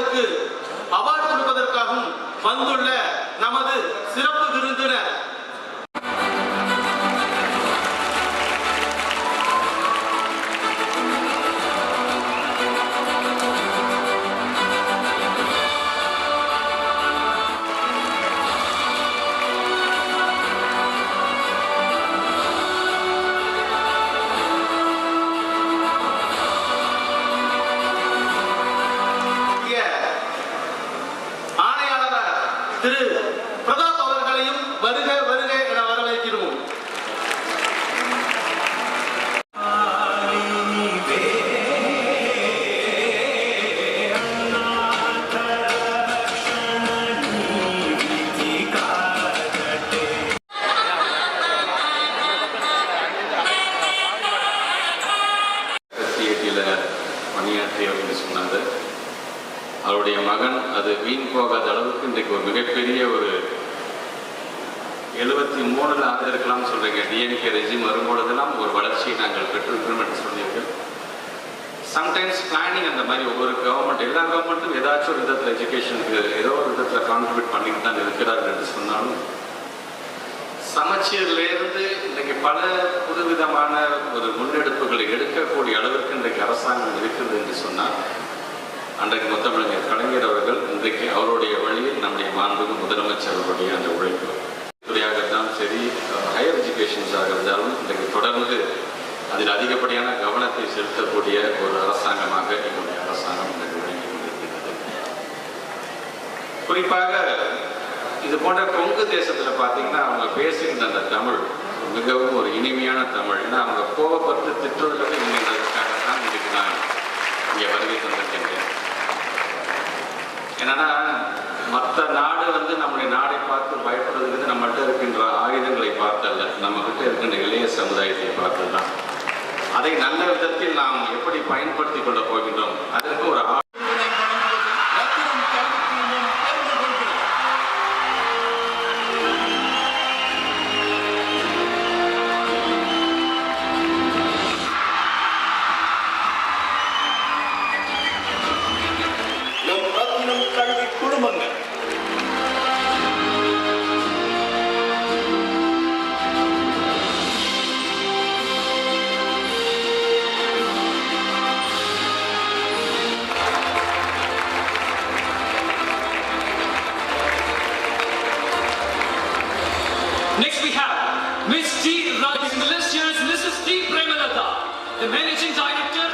அவர்களுக்கு அவார்டு கொடுப்பதற்காகவும் வந்துள்ள நமது சிறப்பு விருந்தினர் திரு பிரதாப் அவர்களையும் வருக வருக என வரவேற்கிறோம். பணியாற்றியவர் என்று சொன்னாங்க. அவருடைய மகன் அது வீண் போகாத அளவுக்கு இன்றைக்கு ஒரு மிகப்பெரிய ஒரு 73 ஆண்டு இருக்கலாம் சொல்றீங்க. டிஎம்கே ரெஜிம் வரும்பொழுதெல்லாம் ஒரு வளர்ச்சியை நாங்கள் பெற்றிருக்கிறோம் என்று சொன்னீர்கள். சம்டைம்ஸ் பிளானிங் அந்த மாதிரி ஒவ்வொரு கவர்மெண்ட், எல்லா கவர்மெண்ட்டும் ஏதாச்சும் ஒரு விதத்தில் எஜுகேஷனுக்கு ஏதோ ஒரு விதத்தில் கான்ட்ரிபியூட் பண்ணிட்டு தான் இருக்கிறார்கள் என்று சொன்னாலும் சமச்சீரிலிருந்து இன்றைக்கு பல புதுவிதமான ஒரு முன்னெடுப்புகளை எடுக்கக்கூடிய அளவிற்கு இன்றைக்கு அரசாங்கம் இருக்கிறது என்று சொன்னால் அன்றைக்கு முத்தமிழர் கலைஞர் அவர்கள் இன்றைக்கு அவருடைய வழியில் நம்முடைய மாண்புக்கு முதலமைச்சர் அவருடைய அந்த உழைப்பு துறையாகத்தான் சரி, ஹையர் எஜுகேஷன்ஸாக இருந்தாலும் இன்றைக்கு தொடர்ந்து அதில் அதிகப்படியான கவனத்தை செலுத்தக்கூடிய ஒரு அரசாங்கமாக எங்களுடைய அரசாங்கம் இன்றைக்கு விளங்கி கொண்டிருக்கிறது. குறிப்பாக இது போன்ற கொங்கு தேசத்தில் பார்த்தீங்கன்னா அவங்க பேசுகின்ற அந்த தமிழ் மிகவும் ஒரு இனிமையான தமிழ். ஏன்னா அவங்க கோபப்பட்டு திட்டுவதில் இணைந்ததற்காகத்தான் இன்றைக்கு நான் இங்கே வருகை தந்திருக்கின்றேன். என்னன்னா மற்ற நாடு நம்முடைய நாடை பார்த்து பயப்படுவதற்கு நம்மகிட்ட இருக்கின்ற ஆயுதங்களை பார்த்தல்ல, நம்மகிட்ட இருக்கின்ற இளைய சமுதாயத்தை பார்த்துதான். அதை நல்ல விதத்தில் நாம் எப்படி பயன்படுத்திக் கொள்ள போகின்றோம் அதற்கு ஒரு குடும்பங்கள் Next we have Ms. D. Raj, Mrs. D. Premalata, the Managing Director